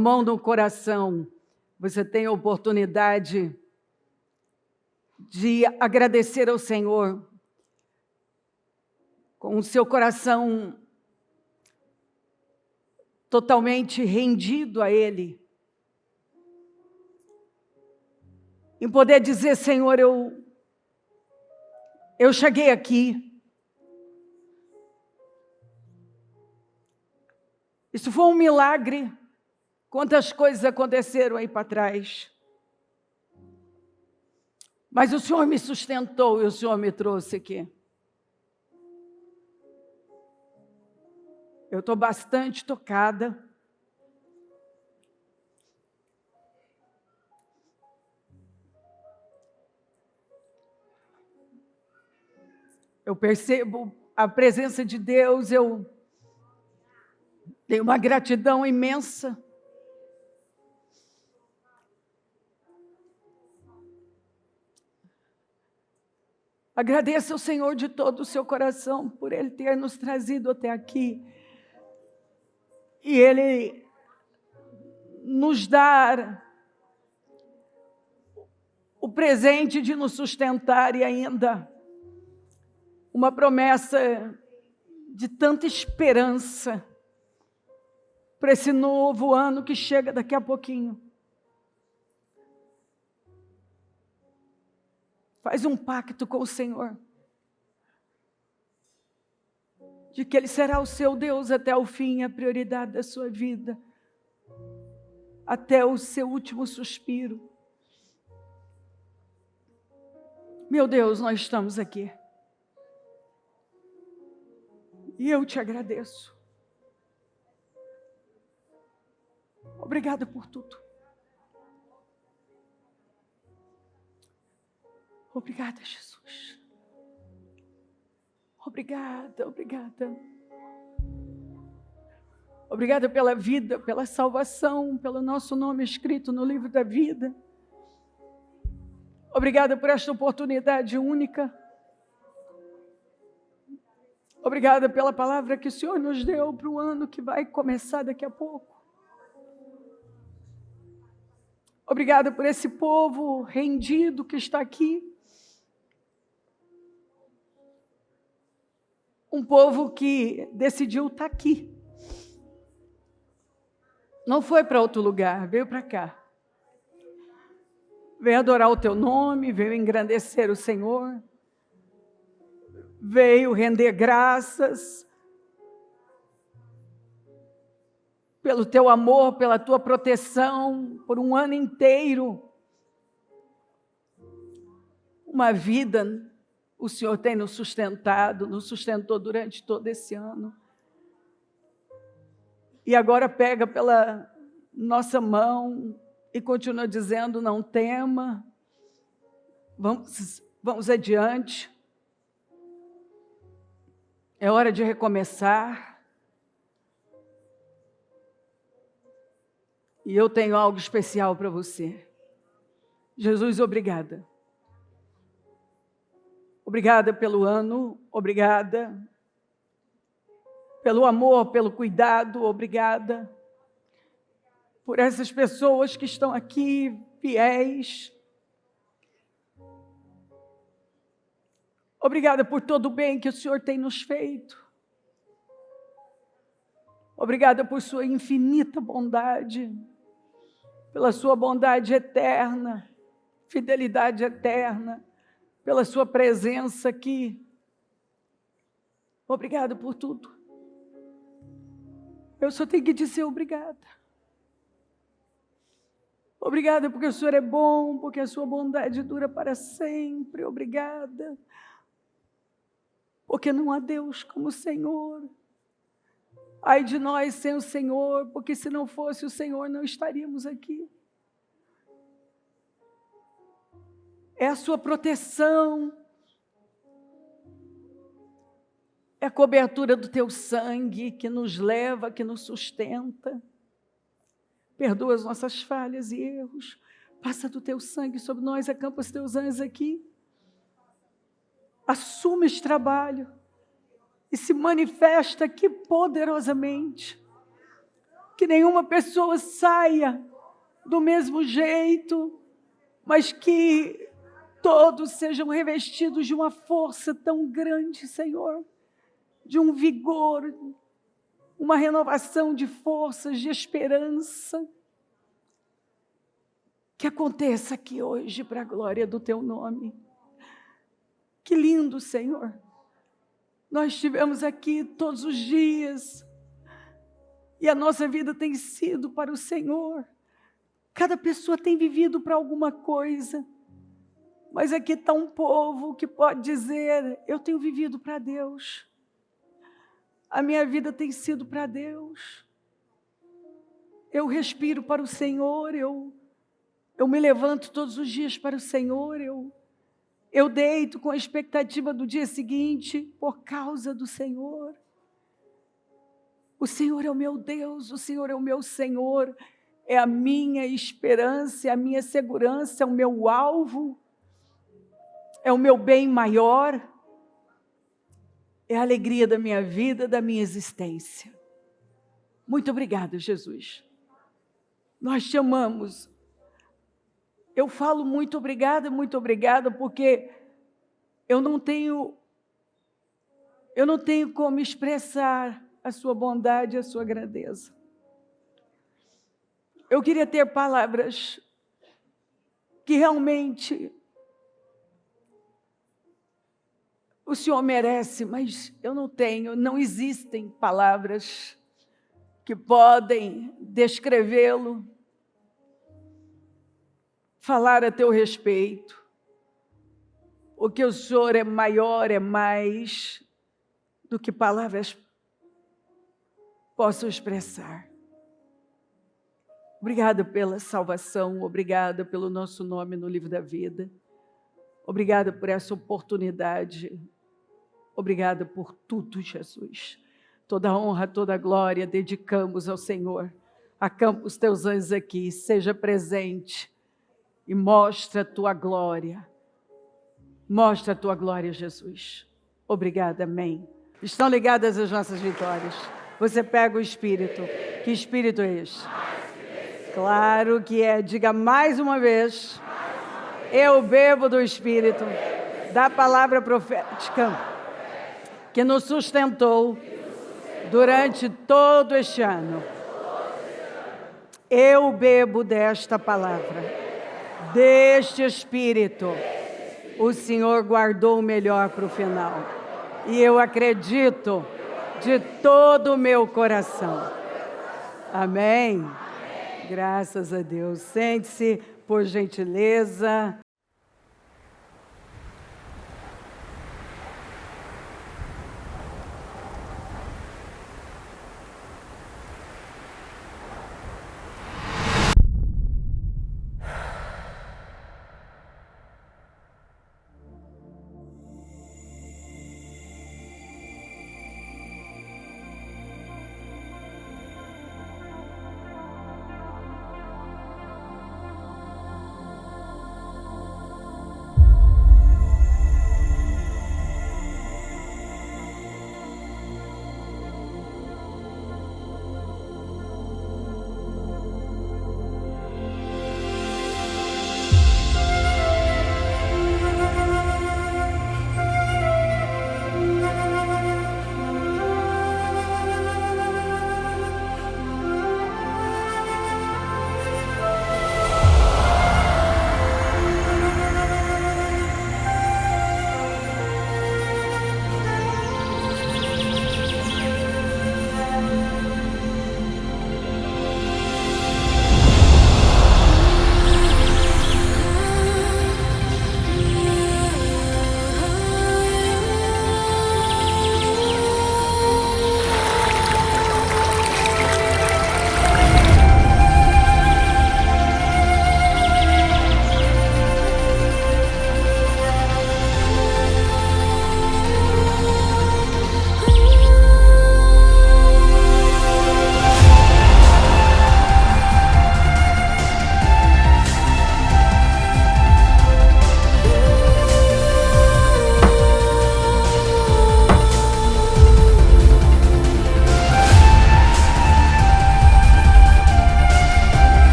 a mão no coração, você tem a oportunidade de agradecer ao Senhor com o seu coração totalmente rendido a Ele. Em poder dizer, Senhor, eu cheguei aqui. Isso foi um milagre. Quantas coisas aconteceram aí para trás. Mas o Senhor me sustentou e o Senhor me trouxe aqui. Eu estou bastante tocada. Eu percebo a presença de Deus, eu tenho uma gratidão imensa. Agradeça ao Senhor de todo o seu coração por Ele ter nos trazido até aqui. E Ele nos dar o presente de nos sustentar e ainda uma promessa de tanta esperança para esse novo ano que chega daqui a pouquinho. Faz um pacto com o Senhor, de que Ele será o seu Deus até o fim, a prioridade da sua vida, até o seu último suspiro. Meu Deus, nós estamos aqui. E eu te agradeço. Obrigada por tudo. Obrigada, Jesus. Obrigada, obrigada. Obrigada pela vida, pela salvação, pelo nosso nome escrito no livro da vida. Obrigada por esta oportunidade única. Obrigada pela palavra que o Senhor nos deu para o ano que vai começar daqui a pouco. Obrigada por esse povo rendido que está aqui. Um povo que decidiu estar aqui. Não foi para outro lugar, veio para cá. Veio adorar o teu nome, veio engrandecer o Senhor. Veio render graças pelo teu amor, pela tua proteção, por um ano inteiro. Uma vida, o Senhor tem nos sustentado, nos sustentou durante todo esse ano. E agora pega pela nossa mão e continua dizendo, não tema, vamos adiante. É hora de recomeçar. E eu tenho algo especial para você. Jesus, obrigada. Obrigada pelo ano, obrigada pelo amor, pelo cuidado, obrigada por essas pessoas que estão aqui, fiéis. Obrigada por todo o bem que o Senhor tem nos feito. Obrigada por sua infinita bondade, pela sua bondade eterna, fidelidade eterna, pela sua presença aqui. Obrigada por tudo. Eu só tenho que dizer obrigada. Obrigada porque o Senhor é bom, porque a sua bondade dura para sempre. Obrigada. Porque não há Deus como o Senhor. Ai de nós sem o Senhor, porque se não fosse o Senhor, não estaríamos aqui. É a sua proteção, é a cobertura do teu sangue que nos leva, que nos sustenta. Perdoa as nossas falhas e erros. Passa do teu sangue sobre nós, acampa os teus anjos aqui. Assume esse trabalho e se manifesta aqui poderosamente. que nenhuma pessoa saia do mesmo jeito, mas que todos sejam revestidos de uma força tão grande, Senhor, de um vigor, uma renovação de forças, de esperança. Que aconteça aqui hoje para a glória do Teu nome. Que lindo, Senhor. Nós estivemos aqui todos os dias e a nossa vida tem sido para o Senhor. Cada pessoa tem vivido para alguma coisa, mas aqui está um povo que pode dizer: eu tenho vivido para Deus. A minha vida tem sido para Deus. Eu respiro para o Senhor, eu me levanto todos os dias para o Senhor, eu deito com a expectativa do dia seguinte por causa do Senhor. O Senhor é o meu Deus, o Senhor é o meu Senhor, é a minha esperança, é a minha segurança, é o meu alvo, é o meu bem maior, é a alegria da minha vida, da minha existência. Muito obrigada, Jesus. Nós te amamos. Eu falo muito obrigada, porque eu não tenho como expressar a sua bondade, a sua grandeza. Eu queria ter palavras que realmente o Senhor merece, mas eu não tenho, não existem palavras que podem descrevê-lo, falar a teu respeito, porque o Senhor é maior, é mais do que palavras possam expressar. Obrigada pela salvação, obrigada pelo nosso nome no livro da vida, obrigada por essa oportunidade, obrigada por tudo, Jesus. Toda honra, toda glória dedicamos ao Senhor. Acampa os teus anjos aqui, seja presente e mostra a tua glória. Mostra a tua glória, Jesus. Obrigada, amém. Estão ligadas as nossas vitórias. Você pega o Espírito. Que Espírito é este? Claro que é. Diga mais uma vez. Eu bebo do Espírito, da palavra profética, que nos sustentou durante todo este ano. Eu bebo desta palavra, deste Espírito. O Senhor guardou o melhor para o final. E eu acredito de todo o meu coração. Amém? Graças a Deus. Sente-se, por gentileza.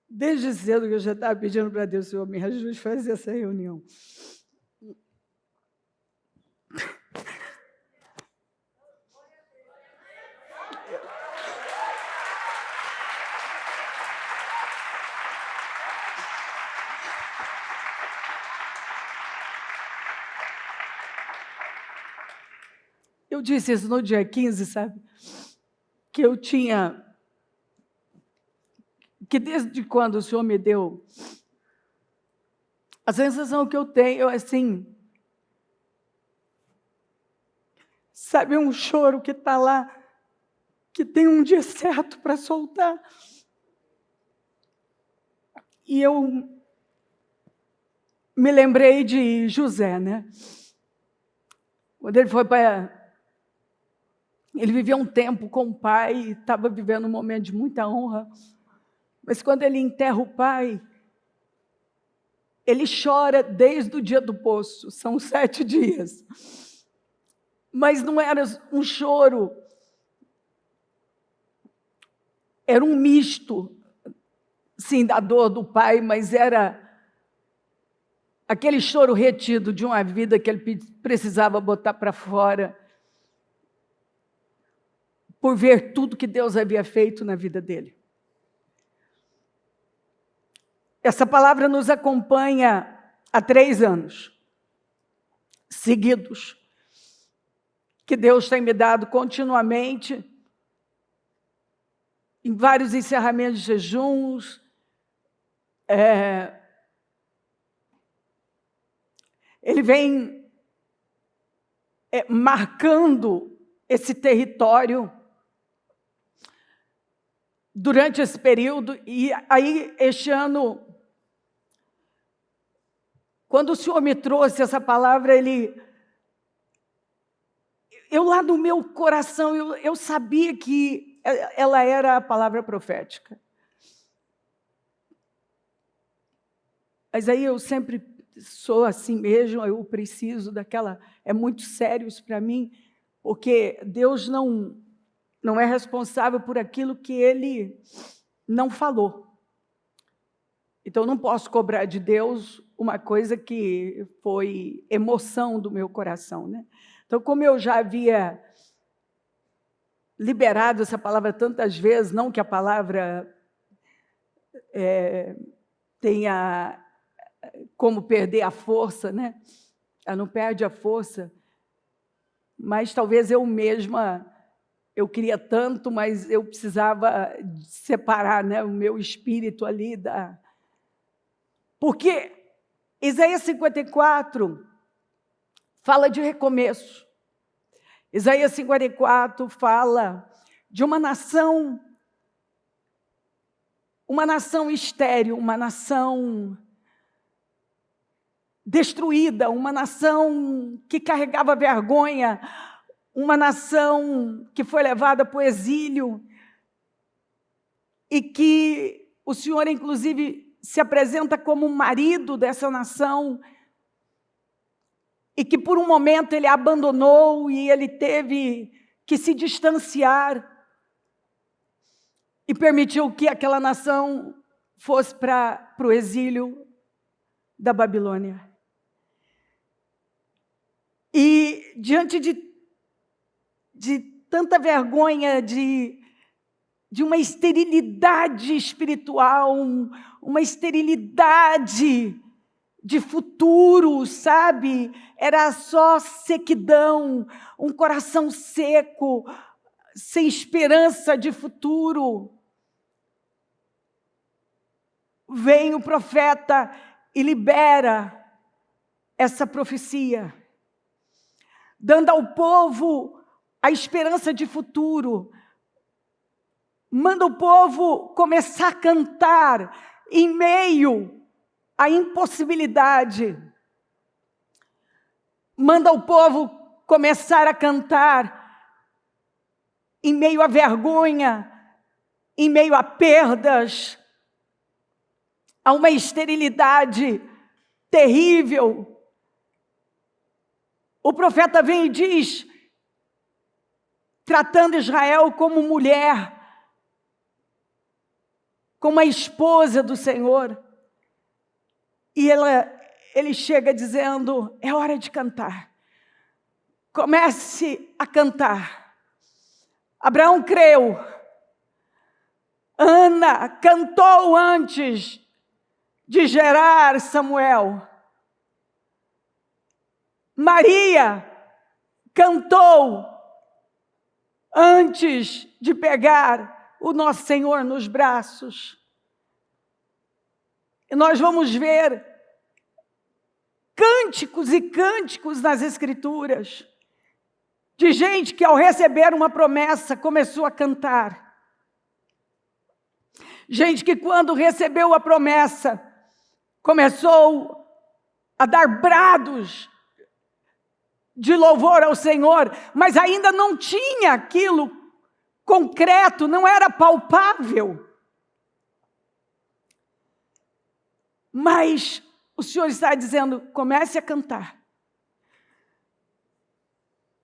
Desde cedo que eu já estava pedindo para Deus, Senhor, me ajude a fazer essa reunião. Eu disse isso no dia 15, sabe? Que eu tinha... Que desde quando o Senhor me deu... A sensação que eu tenho é assim... Sabe, um choro que está lá, que tem um dia certo para soltar. E eu me lembrei de José, né? Quando ele foi para... Ele vivia um tempo com o pai, estava vivendo um momento de muita honra. Mas quando ele enterra o pai, ele chora desde o dia do poço, são 7 dias. Mas não era um choro, era um misto, sim, da dor do pai, mas era aquele choro retido de uma vida que ele precisava botar para fora, por ver tudo que Deus havia feito na vida dele. Essa palavra nos acompanha há 3 anos seguidos, que Deus tem me dado continuamente, em vários encerramentos de jejuns. Ele vem marcando esse território durante esse período. E aí, este ano, quando o Senhor me trouxe essa palavra, eu lá no meu coração, eu sabia que ela era a palavra profética. Mas aí eu sempre sou assim mesmo, eu preciso daquela... É muito sério isso para mim, porque Deus não é responsável por aquilo que Ele não falou. Então, eu não posso cobrar de Deus uma coisa que foi emoção do meu coração, né? Então, como eu já havia liberado essa palavra tantas vezes, não que a palavra tenha como perder a força, né? Ela não perde a força, mas talvez eu mesma, eu queria tanto, mas eu precisava separar, né, o meu espírito ali da... Porque Isaías 54 fala de recomeço. Isaías 54 fala de uma nação estéril, uma nação destruída, uma nação que carregava vergonha, uma nação que foi levada para o exílio e que o Senhor, inclusive, se apresenta como marido dessa nação e que, por um momento, ele abandonou e ele teve que se distanciar e permitiu que aquela nação fosse para o exílio da Babilônia. E diante de tanta vergonha, de uma esterilidade espiritual, uma esterilidade de futuro, sabe? Era só sequidão, um coração seco, sem esperança de futuro. Vem o profeta e libera essa profecia, dando ao povo a esperança de futuro. Manda o povo começar a cantar em meio à impossibilidade. Manda o povo começar a cantar em meio à vergonha, em meio a perdas, a uma esterilidade terrível. O profeta vem e diz, tratando Israel como mulher, com uma esposa do Senhor. E ele chega dizendo, é hora de cantar. Comece a cantar. Abraão creu. Ana cantou antes de gerar Samuel. Maria cantou antes de pegar o nosso Senhor nos braços. E nós vamos ver cânticos e cânticos nas Escrituras, de gente que ao receber uma promessa começou a cantar. Gente que quando recebeu a promessa, começou a dar brados de louvor ao Senhor, mas ainda não tinha aquilo concreto, não era palpável. Mas o Senhor está dizendo, comece a cantar.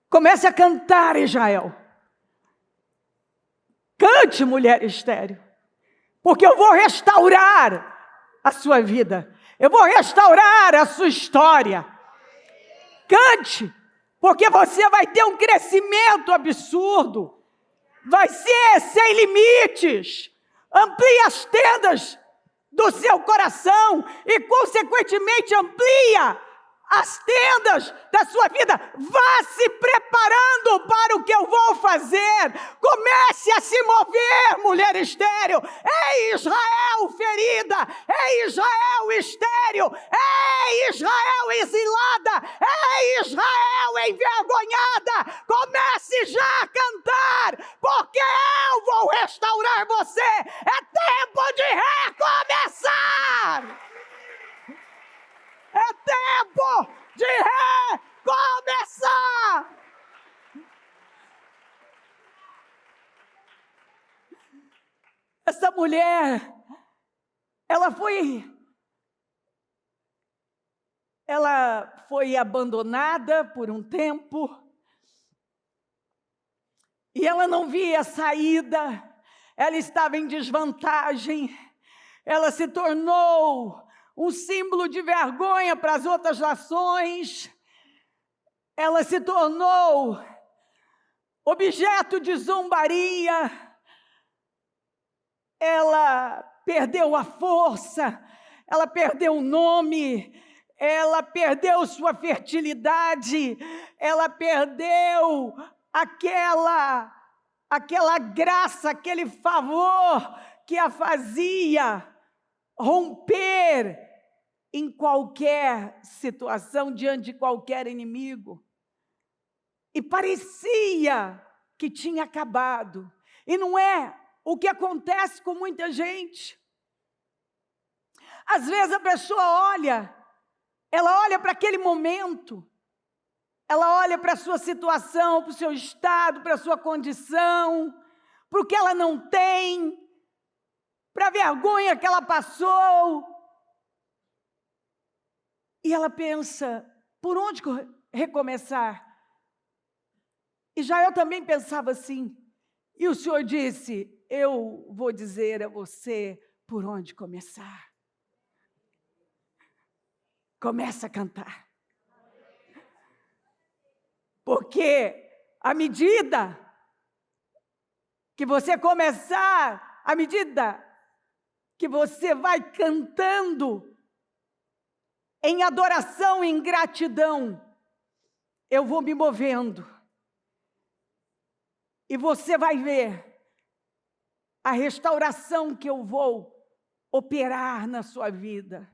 Comece a cantar, Israel. Cante, mulher estéril, porque eu vou restaurar a sua vida. Eu vou restaurar a sua história. Cante, porque você vai ter um crescimento absurdo. Vai ser sem limites. Amplie as tendas do seu coração e, consequentemente, amplia as tendas da sua vida. Vá se preparando para o que eu vou fazer. Comece a se mover, mulher estéril. É Israel ferida, é Israel estéril, é Israel exilada, é Israel envergonhada. Comece já a cantar, porque eu vou restaurar você. É tempo de recomeçar. É tempo de recomeçar. Essa mulher, ela foi abandonada por um tempo e ela não via saída. Ela estava em desvantagem. Ela se tornou um símbolo de vergonha para as outras nações. Ela se tornou objeto de zombaria. Ela perdeu a força, ela perdeu o nome, ela perdeu sua fertilidade, ela perdeu aquela graça, aquele favor que a fazia romper em qualquer situação, diante de qualquer inimigo. E parecia que tinha acabado. E não é o que acontece com muita gente. Às vezes a pessoa ela olha para aquele momento, ela olha para a sua situação, para o seu estado, para a sua condição, para o que ela não tem, para a vergonha que ela passou. E ela pensa, por onde recomeçar? E já eu também pensava assim. E o Senhor disse, eu vou dizer a você por onde começar. Começa a cantar. Porque à medida que você começar, à medida que você vai cantando em adoração, em gratidão, eu vou me movendo. E você vai ver a restauração que eu vou operar na sua vida.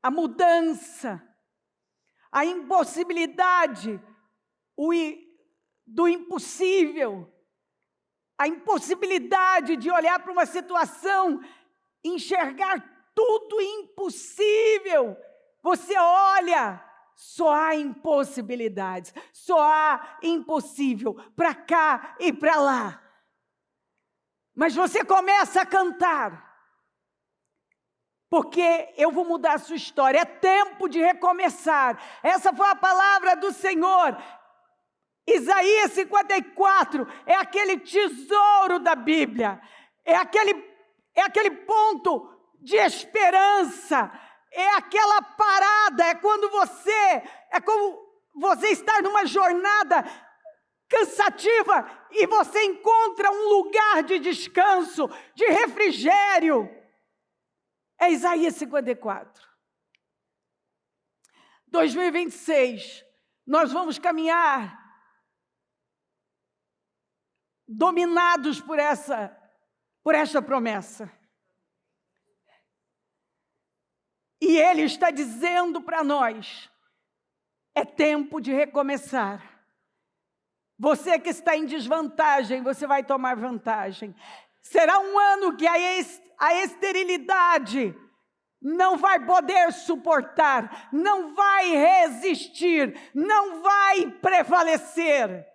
A mudança, a impossibilidade, do impossível, a impossibilidade de olhar para uma situação, enxergar tudo impossível. Você olha, só há impossibilidades, só há impossível para cá e para lá. Mas você começa a cantar, porque eu vou mudar a sua história. É tempo de recomeçar. Essa foi a palavra do Senhor. Isaías 54 é aquele tesouro da Bíblia, é é aquele ponto de esperança, é aquela parada, é como você estar numa jornada cansativa e você encontra um lugar de descanso, de refrigério. É Isaías 54. 2026, nós vamos caminhar dominados por esta promessa. E Ele está dizendo para nós, é tempo de recomeçar. Você que está em desvantagem, você vai tomar vantagem. Será um ano que a esterilidade não vai poder suportar, não vai resistir, não vai prevalecer.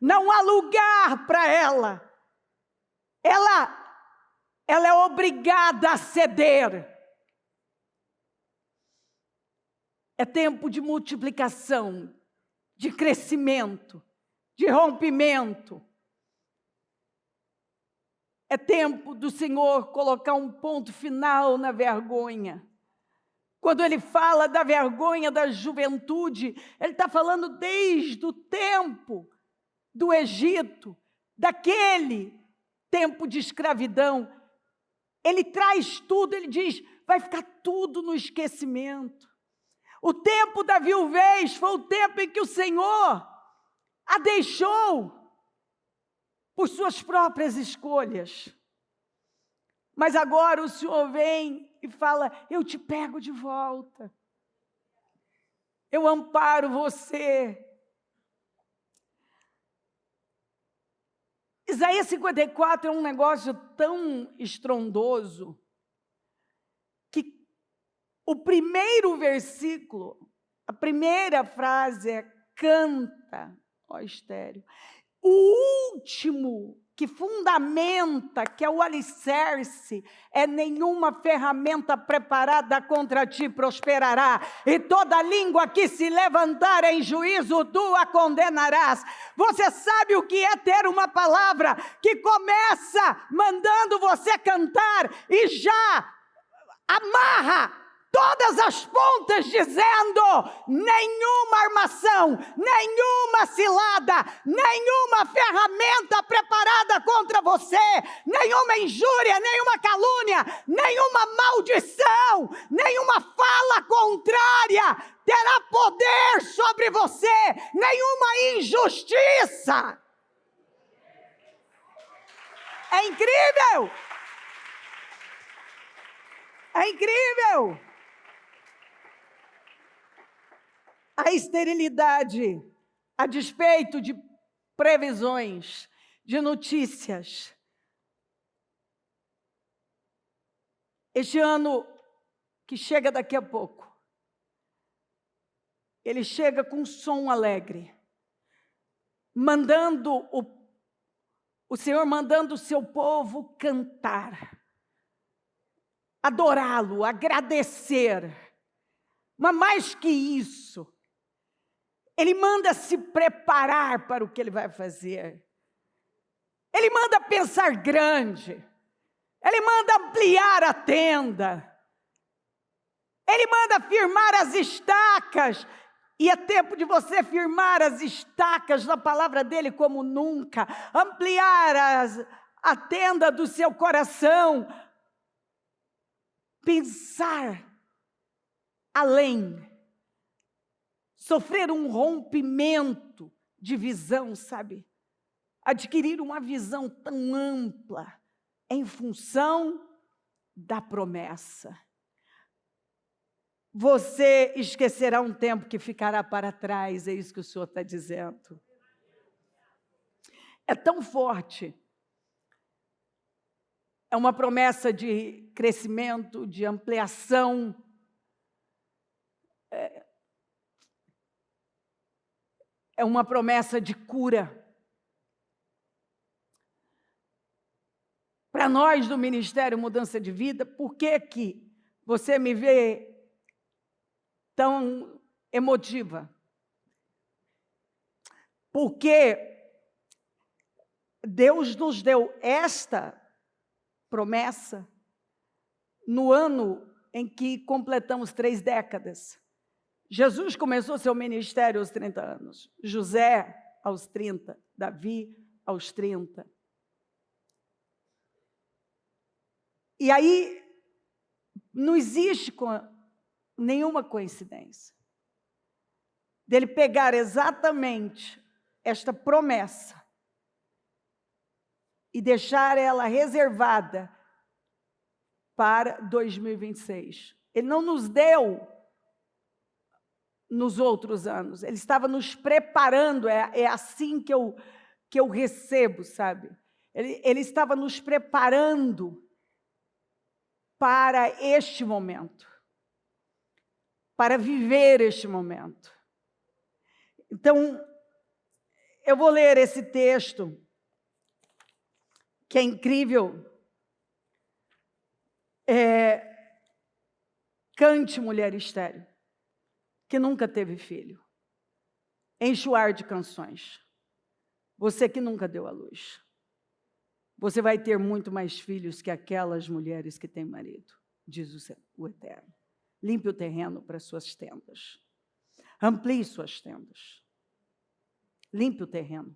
Não há lugar para ela. Ela é obrigada a ceder. É tempo de multiplicação, de crescimento, de rompimento. É tempo do Senhor colocar um ponto final na vergonha. Quando Ele fala da vergonha da juventude, Ele está falando desde o tempo do Egito, daquele tempo de escravidão. Ele traz tudo, Ele diz, vai ficar tudo no esquecimento. O tempo da viuvez foi o tempo em que o Senhor a deixou por suas próprias escolhas. Mas agora o Senhor vem e fala, eu te pego de volta. Eu amparo você. Isaías 54 é um negócio tão estrondoso que o primeiro versículo, a primeira frase é canta, ó estéreo. O último que fundamenta, que é o alicerce, é nenhuma ferramenta preparada contra ti prosperará, e toda língua que se levantar em juízo tu a condenarás. Você sabe o que é ter uma palavra que começa mandando você cantar e já amarra todas as pontas, dizendo, nenhuma armação, nenhuma cilada, nenhuma ferramenta preparada contra você, nenhuma injúria, nenhuma calúnia, nenhuma maldição, nenhuma fala contrária terá poder sobre você, nenhuma injustiça. É incrível! É incrível! A esterilidade, a despeito de previsões, de notícias. Este ano que chega daqui a pouco, ele chega com um som alegre, mandando o Senhor mandando o seu povo cantar, adorá-lo, agradecer. Mas mais que isso, Ele manda se preparar para o que Ele vai fazer. Ele manda pensar grande. Ele manda ampliar a tenda. Ele manda firmar as estacas. E é tempo de você firmar as estacas da palavra dEle como nunca. Ampliar a tenda do seu coração. Pensar além. Sofrer um rompimento de visão, sabe? Adquirir uma visão tão ampla em função da promessa. Você esquecerá um tempo que ficará para trás, é isso que o Senhor está dizendo. É tão forte. É uma promessa de crescimento, de ampliação. É uma promessa de cura. Para nós do Ministério Mudança de Vida, por que você me vê tão emotiva? Porque Deus nos deu esta promessa no ano em que completamos 3 décadas. Jesus começou seu ministério aos 30 anos, José aos 30, Davi aos 30. E aí, não existe nenhuma coincidência dele pegar exatamente esta promessa e deixar ela reservada para 2026. Ele não nos deu nos outros anos, ele estava nos preparando, é assim que eu recebo, sabe? Ele estava nos preparando para este momento, para viver este momento. Então, eu vou ler esse texto, que é incrível. Cante, mulher estéril, que nunca teve filho. Enxoar de canções. Você que nunca deu à luz. Você vai ter muito mais filhos que aquelas mulheres que têm marido, diz o Eterno. Limpe o terreno para suas tendas. Amplie suas tendas. Limpe o terreno.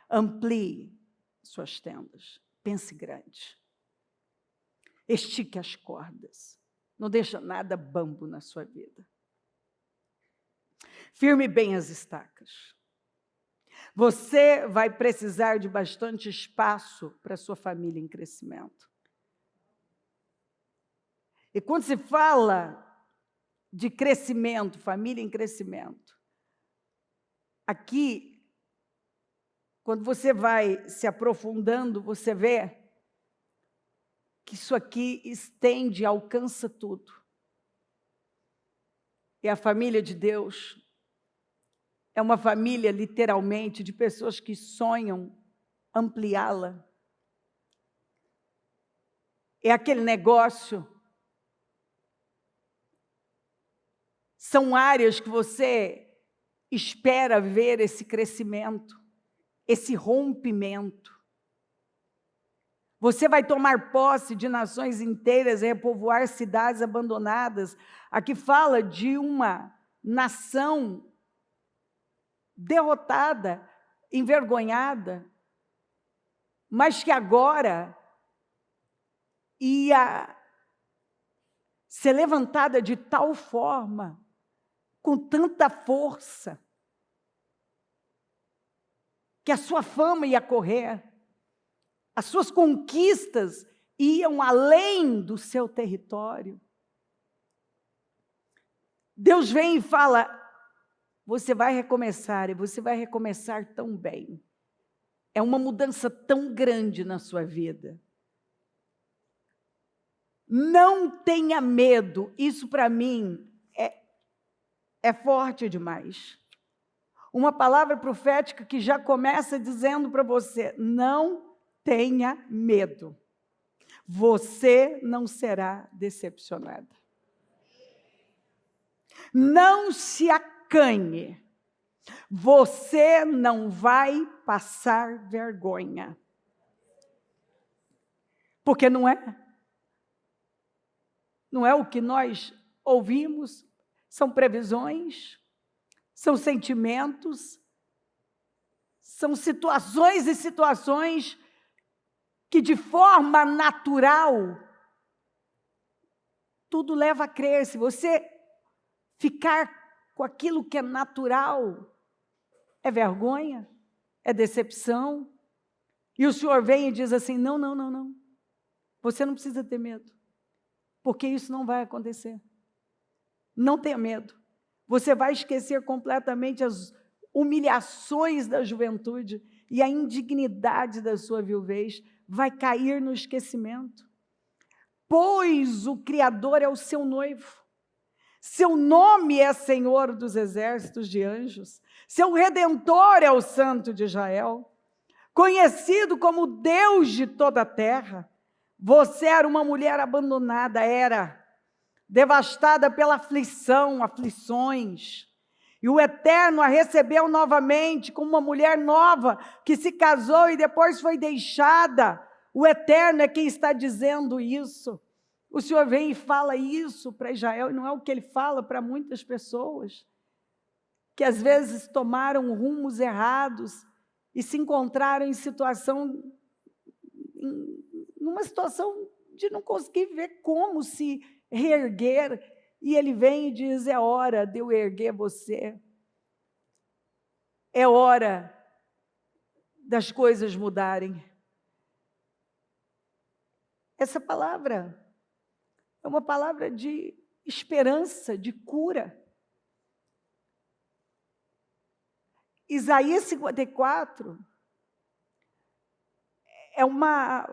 Amplie suas tendas. Pense grande. Estique as cordas. Não deixa nada bambo na sua vida. Firme bem as estacas. Você vai precisar de bastante espaço para sua família em crescimento. E quando se fala de crescimento, família em crescimento, aqui, quando você vai se aprofundando, você vê que isso aqui estende, alcança tudo. E a família de Deus é uma família, literalmente, de pessoas que sonham ampliá-la. É aquele negócio. São áreas que você espera ver esse crescimento, esse rompimento. Você vai tomar posse de nações inteiras, repovoar cidades abandonadas. Aqui fala de uma nação derrotada, envergonhada, mas que agora ia ser levantada de tal forma, com tanta força, que a sua fama ia correr, as suas conquistas iam além do seu território. Deus vem e fala: você vai recomeçar, e você vai recomeçar tão bem. É uma mudança tão grande na sua vida. Não tenha medo, isso para mim é forte demais. Uma palavra profética que já começa dizendo para você: não tenha medo. Você não será decepcionada. Não se acanhe. Você não vai passar vergonha. Porque não é o que nós ouvimos, são previsões, são sentimentos, são situações e situações que de forma natural, tudo leva a crer. Se você ficar com aquilo que é natural, é vergonha, é decepção. E o Senhor vem e diz assim: não, não, não, não. Você não precisa ter medo, porque isso não vai acontecer. Não tenha medo. Você vai esquecer completamente as humilhações da juventude e a indignidade da sua viuvez vai cair no esquecimento. Pois o Criador é o seu noivo. Seu nome é Senhor dos exércitos de anjos. Seu Redentor é o Santo de Israel. Conhecido como Deus de toda a terra. Você era uma mulher abandonada, devastada pela aflições. E o Eterno a recebeu novamente como uma mulher nova, que se casou e depois foi deixada. O Eterno é quem está dizendo isso. O Senhor vem e fala isso para Israel, e não é o que Ele fala para muitas pessoas, que às vezes tomaram rumos errados e se encontraram numa situação de não conseguir ver como se reerguer, e Ele vem e diz: é hora de eu erguer você, é hora das coisas mudarem. Essa palavra é uma palavra de esperança, de cura. Isaías 54 é uma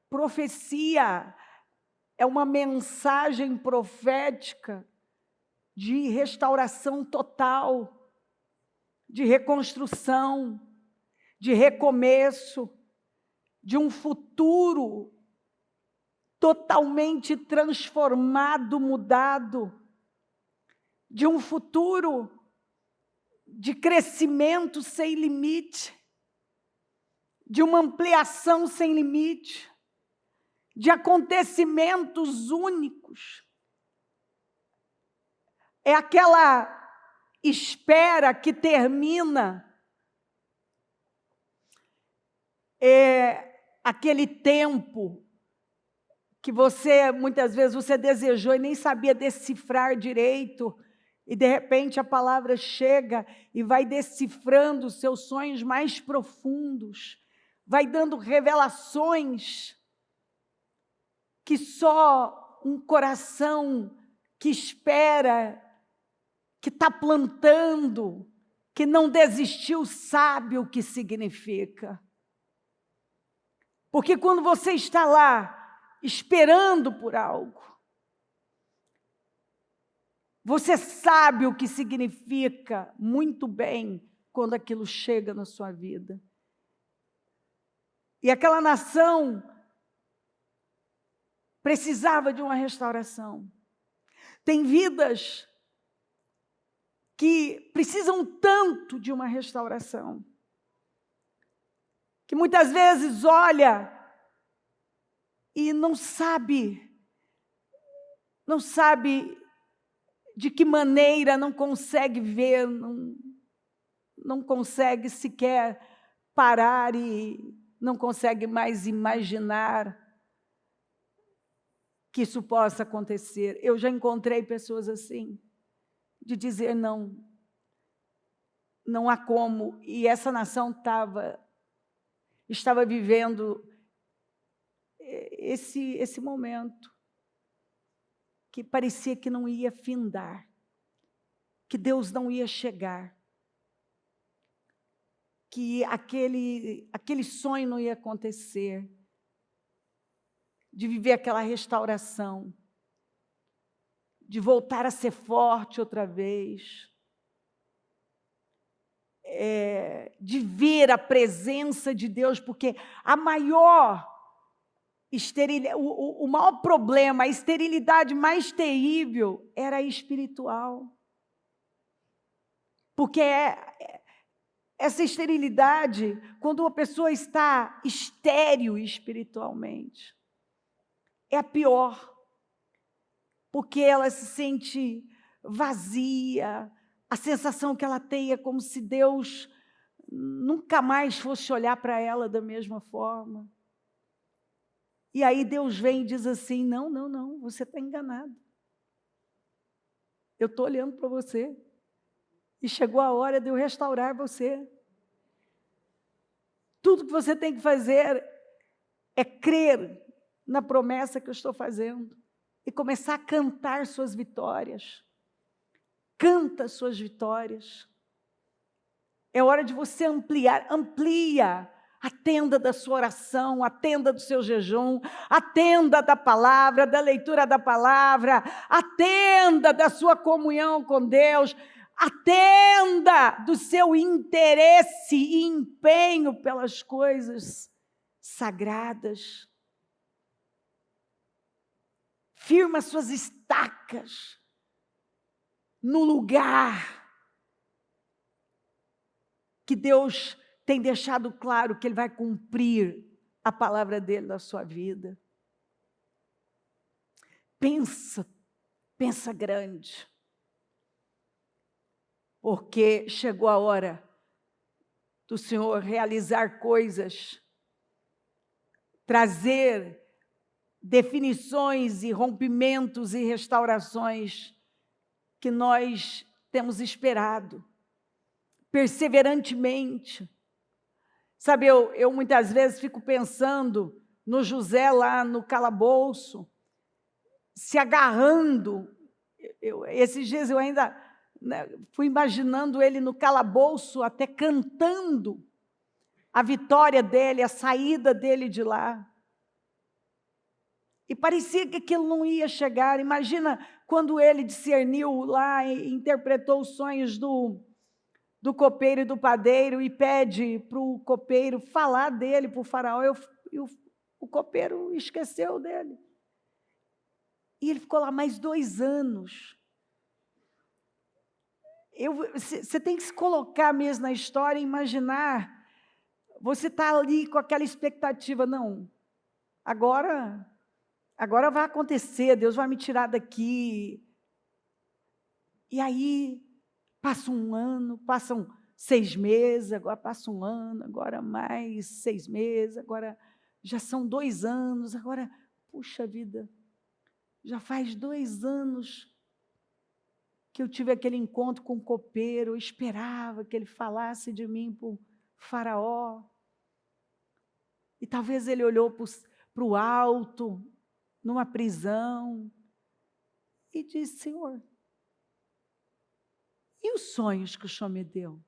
profecia, é uma mensagem profética de restauração total, de reconstrução, de recomeço, de um futuro totalmente transformado, mudado, de um futuro de crescimento sem limite, de uma ampliação sem limite, de acontecimentos únicos. É aquela espera que termina, aquele tempo que muitas vezes, você desejou e nem sabia decifrar direito, e de repente a palavra chega e vai decifrando os seus sonhos mais profundos, vai dando revelações que só um coração que espera, que está plantando, que não desistiu, sabe o que significa. Porque quando você está lá, esperando por algo, você sabe o que significa muito bem quando aquilo chega na sua vida. E aquela nação precisava de uma restauração. Tem vidas que precisam tanto de uma restauração, que muitas vezes olha e não sabe de que maneira, não consegue ver, não consegue sequer parar e não consegue mais imaginar que isso possa acontecer. Eu já encontrei pessoas assim, de dizer não há como, e essa nação estava vivendo esse momento, que parecia que não ia findar, que Deus não ia chegar, que aquele sonho não ia acontecer, de viver aquela restauração, de voltar a ser forte outra vez, de ver a presença de Deus, porque a maior o maior problema, a esterilidade mais terrível era espiritual. Porque essa esterilidade, quando uma pessoa está estéril espiritualmente, é a pior. Porque ela se sente vazia, a sensação que ela tem é como se Deus nunca mais fosse olhar para ela da mesma forma. E aí Deus vem e diz assim: não, você está enganado. Eu estou olhando para você. E chegou a hora de eu restaurar você. Tudo que você tem que fazer é crer na promessa que eu estou fazendo. E começar a cantar suas vitórias. Canta suas vitórias. É hora de você amplia a tenda da sua oração, a tenda do seu jejum, a tenda da palavra, da leitura da palavra, a tenda da sua comunhão com Deus, a tenda do seu interesse e empenho pelas coisas sagradas. Firma suas estacas no lugar que Deus tem deixado claro que Ele vai cumprir a palavra dEle na sua vida. pensa grande. Porque chegou a hora do Senhor realizar coisas, trazer definições e rompimentos e restaurações que nós temos esperado, perseverantemente. Sabe, eu muitas vezes fico pensando no José lá no calabouço, se agarrando. Esses dias eu ainda fui imaginando ele no calabouço, até cantando a vitória dele, a saída dele de lá. E parecia que aquilo não ia chegar. Imagina quando ele discerniu lá, interpretou os sonhos do copeiro e do padeiro e pede para o copeiro falar dele para o faraó. O copeiro esqueceu dele. E ele ficou lá mais 2 anos. Você tem que se colocar mesmo na história e imaginar. Você está ali com aquela expectativa. Não, agora vai acontecer, Deus vai me tirar daqui. E aí, passa 1 ano, passam 6 meses, agora passa 1 ano, agora mais 6 meses, agora já são 2 anos, agora, puxa vida, já faz 2 anos que eu tive aquele encontro com o copeiro, eu esperava que ele falasse de mim para o faraó. E talvez ele olhou para o alto, numa prisão, e disse: Senhor, e os sonhos que o Senhor me deu?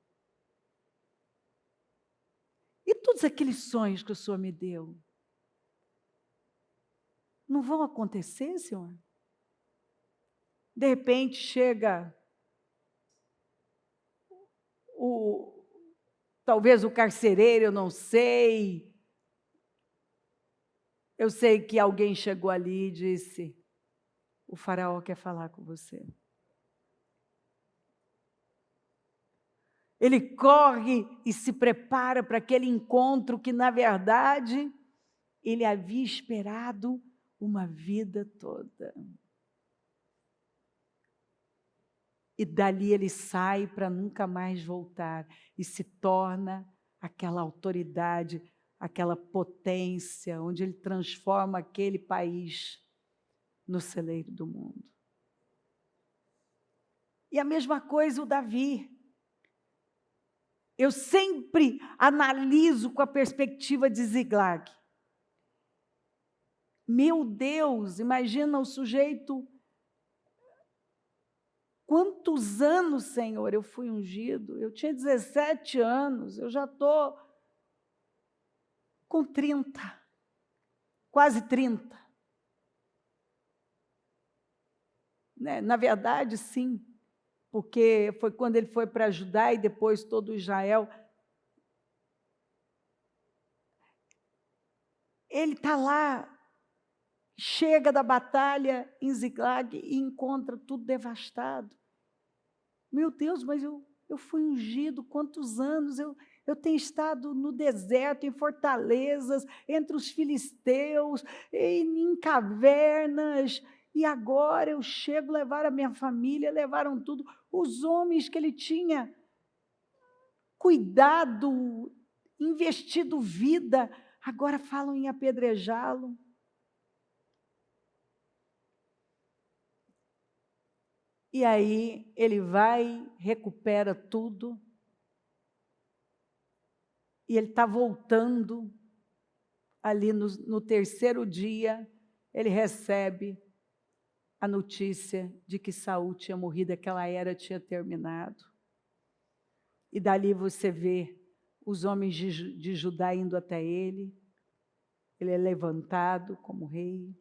E todos aqueles sonhos que o Senhor me deu? Não vão acontecer, Senhor? De repente chega talvez o carcereiro, eu não sei. Eu sei que alguém chegou ali e disse: o faraó quer falar com você. Ele corre e se prepara para aquele encontro que, na verdade, ele havia esperado uma vida toda. E dali ele sai para nunca mais voltar e se torna aquela autoridade, aquela potência, onde ele transforma aquele país no celeiro do mundo. E a mesma coisa o Davi. Eu sempre analiso com a perspectiva de Ziklag. Meu Deus, imagina o sujeito. Quantos anos, Senhor, eu fui ungido? Eu tinha 17 anos, eu já estou com 30, quase 30. Na verdade, sim, porque foi quando ele foi para Judá e depois todo Israel. Ele está lá, chega da batalha em Ziklag e encontra tudo devastado. Meu Deus, mas eu fui ungido, quantos anos? Eu tenho estado no deserto, em fortalezas, entre os filisteus, em cavernas, e agora eu chego, levaram a minha família, levaram tudo. Os homens que ele tinha cuidado, investido vida, agora falam em apedrejá-lo. E aí ele vai, recupera tudo, e ele está voltando, ali no 3º dia, ele recebe a notícia de que Saul tinha morrido, aquela era tinha terminado. E dali você vê os homens de Judá indo até ele é levantado como rei,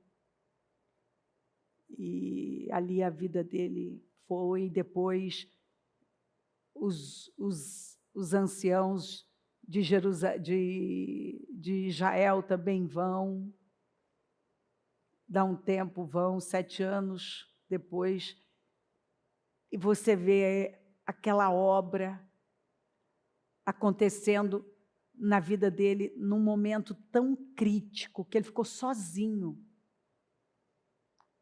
e ali a vida dele foi. Depois os anciãos de Israel também vão, dá um tempo, vão 7 anos depois, e você vê aquela obra acontecendo na vida dele num momento tão crítico que ele ficou sozinho,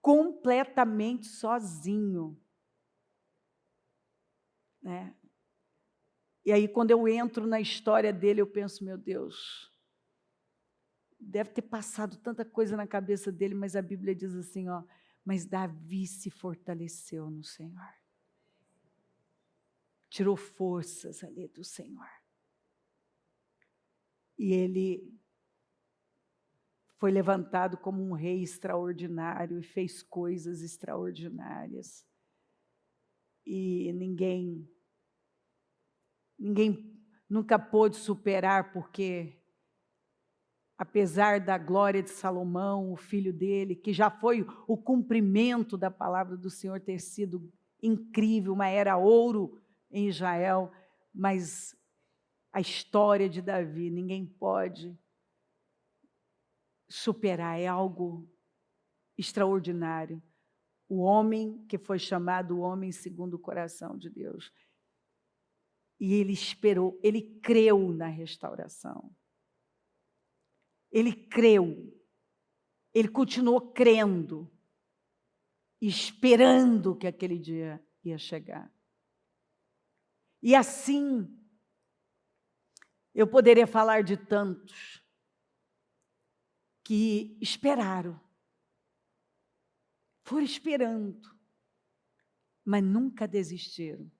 completamente completamente sozinho, né? E aí, quando eu entro na história dele, eu penso, meu Deus, deve ter passado tanta coisa na cabeça dele, mas a Bíblia diz assim, ó, mas Davi se fortaleceu no Senhor. Tirou forças ali do Senhor. E ele foi levantado como um rei extraordinário e fez coisas extraordinárias. E ninguém nunca pôde superar, porque apesar da glória de Salomão, o filho dele, que já foi o cumprimento da palavra do Senhor ter sido incrível, uma era ouro em Israel, mas a história de Davi, ninguém pode superar, é algo extraordinário. O homem que foi chamado o homem segundo o coração de Deus. E ele esperou, ele creu na restauração. Ele creu, ele continuou crendo, esperando que aquele dia ia chegar. E assim, eu poderia falar de tantos que esperaram, foram esperando, mas nunca desistiram.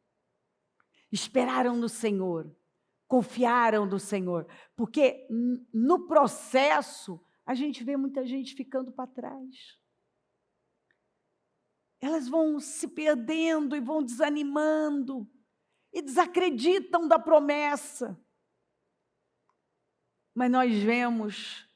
Esperaram no Senhor, confiaram no Senhor, porque no processo a gente vê muita gente ficando para trás. Elas vão se perdendo e vão desanimando e desacreditam da promessa. Mas nós vemos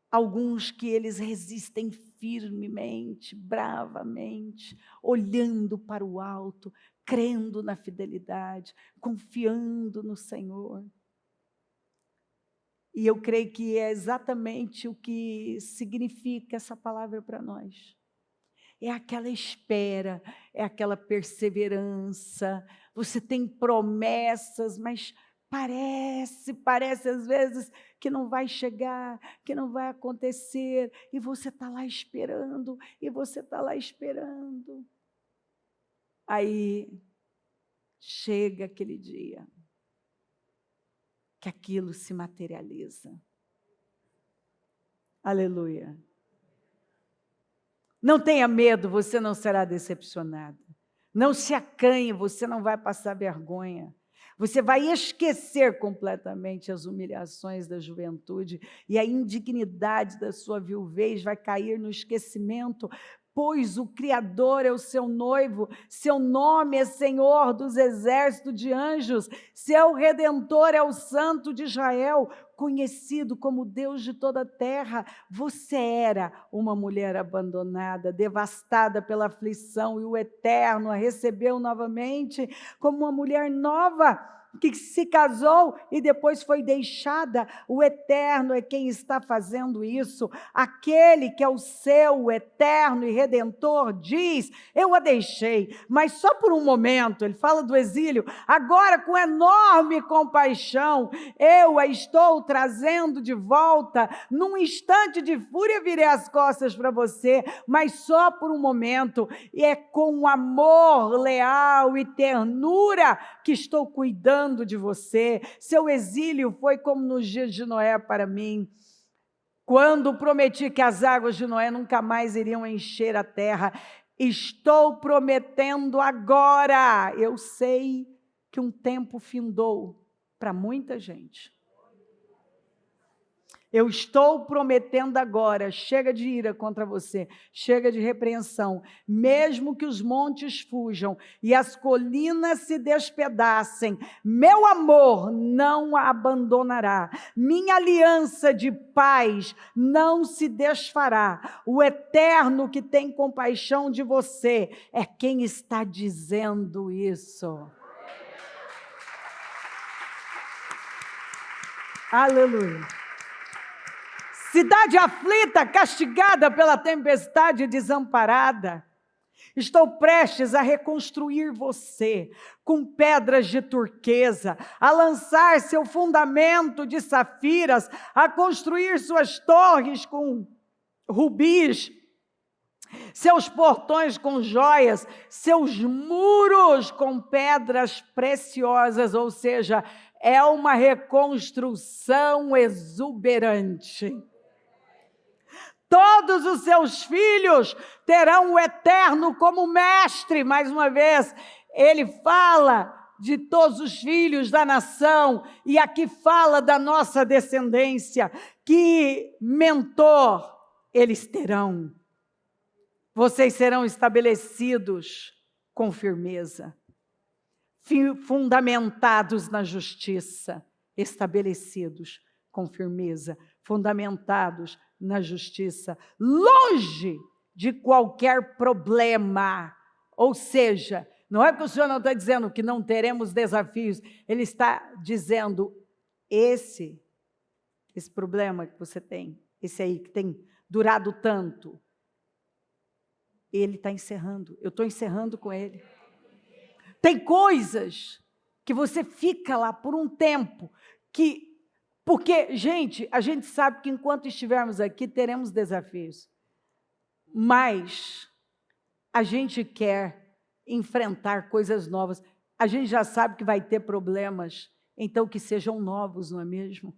alguns que eles resistem firmemente, bravamente, olhando para o alto, crendo na fidelidade, confiando no Senhor. E eu creio que é exatamente o que significa essa palavra para nós. É aquela espera, é aquela perseverança. Você tem promessas, mas parece às vezes que não vai chegar, que não vai acontecer, e você está lá esperando, e você está lá esperando. Aí chega aquele dia que aquilo se materializa. Aleluia. Não tenha medo, você não será decepcionado. Não se acanhe, você não vai passar vergonha. Você vai esquecer completamente as humilhações da juventude e a indignidade da sua viuvez vai cair no esquecimento, pois o Criador é o seu noivo, seu nome é Senhor dos exércitos de anjos, seu Redentor é o Santo de Israel, conhecido como Deus de toda a terra. Você era uma mulher abandonada, devastada pela aflição, e o Eterno a recebeu novamente como uma mulher nova, que se casou e depois foi deixada. O Eterno é quem está fazendo isso. Aquele que é o seu Eterno e Redentor diz, eu a deixei, mas só por um momento. Ele fala do exílio, agora com enorme compaixão, eu a estou trazendo de volta. Num instante de fúria virei as costas para você, mas só por um momento, e é com amor leal e ternura que estou cuidando de você. Seu exílio foi como nos dias de Noé para mim, quando prometi que as águas de Noé nunca mais iriam encher a terra. Estou prometendo agora. Eu sei que um tempo findou para muita gente. Eu estou prometendo agora, chega de ira contra você, chega de repreensão, mesmo que os montes fujam e as colinas se despedacem, meu amor não a abandonará, minha aliança de paz não se desfará. O Eterno que tem compaixão de você é quem está dizendo isso. Aleluia. Cidade aflita, castigada pela tempestade, desamparada. Estou prestes a reconstruir você com pedras de turquesa, a lançar seu fundamento de safiras, a construir suas torres com rubis, seus portões com joias, seus muros com pedras preciosas, ou seja, é uma reconstrução exuberante. Todos os seus filhos terão o Eterno como mestre. Mais uma vez, ele fala de todos os filhos da nação, e aqui fala da nossa descendência, que mentor eles terão. Vocês serão estabelecidos com firmeza, fundamentados na justiça, estabelecidos com firmeza, fundamentados na justiça, longe de qualquer problema. Ou seja, não é porque o Senhor não está dizendo que não teremos desafios, Ele está dizendo, esse problema que você tem, esse aí que tem durado tanto, Ele está encerrando, eu estou encerrando com Ele. Tem coisas que você fica lá por um tempo, porque, gente, a gente sabe que enquanto estivermos aqui, teremos desafios. Mas a gente quer enfrentar coisas novas. A gente já sabe que vai ter problemas, então que sejam novos, não é mesmo?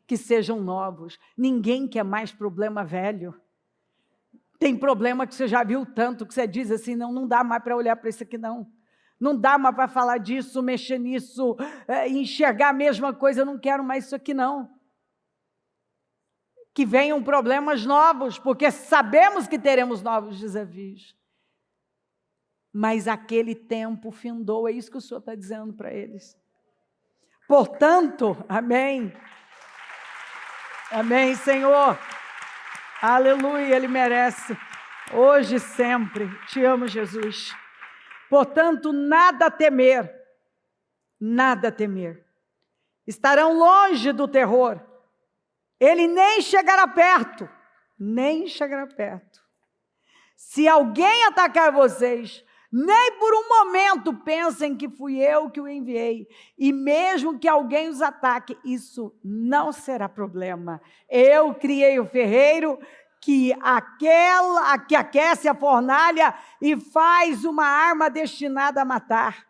Que sejam novos. Ninguém quer mais problema velho. Tem problema que você já viu tanto, que você diz assim, não dá mais para olhar para isso aqui não. Não dá mais para falar disso, mexer nisso, enxergar a mesma coisa, eu não quero mais isso aqui não. Que venham problemas novos, porque sabemos que teremos novos desafios. Mas aquele tempo findou, é isso que o Senhor está dizendo para eles. Portanto, amém. Amém, Senhor. Aleluia, Ele merece. Hoje e sempre. Te amo, Jesus. Portanto, nada a temer, nada a temer. Estarão longe do terror. Ele nem chegará perto, nem chegará perto. Se alguém atacar vocês, nem por um momento pensem que fui eu que o enviei. E mesmo que alguém os ataque, isso não será problema. Eu criei o ferreiro que aquece a fornalha e faz uma arma destinada a matar.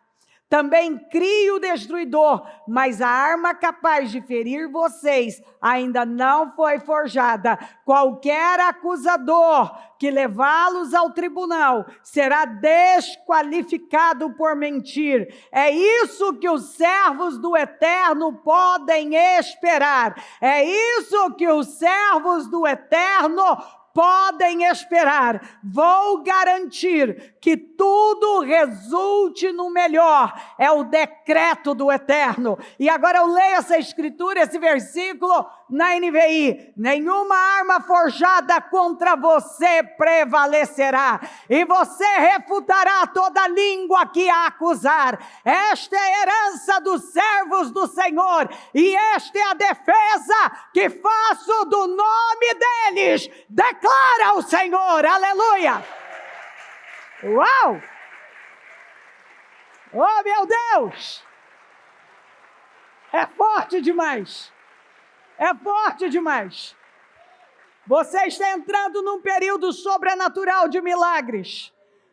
Também crio o destruidor, mas a arma capaz de ferir vocês ainda não foi forjada. Qualquer acusador que levá-los ao tribunal será desqualificado por mentir. É isso que os servos do Eterno podem esperar. É isso que os servos do Eterno podem esperar. Vou garantir que tudo resulte no melhor. É o decreto do Eterno. E agora eu leio essa escritura, esse versículo na NVI. Nenhuma arma forjada contra você prevalecerá. E você refutará toda língua que a acusar. Esta é a herança dos servos do Senhor. E esta é a defesa que faço do nome deles. Declara o Senhor. Aleluia. Uau! Oh, meu Deus! É forte demais. É forte demais. Você está entrando num período sobrenatural de milagres.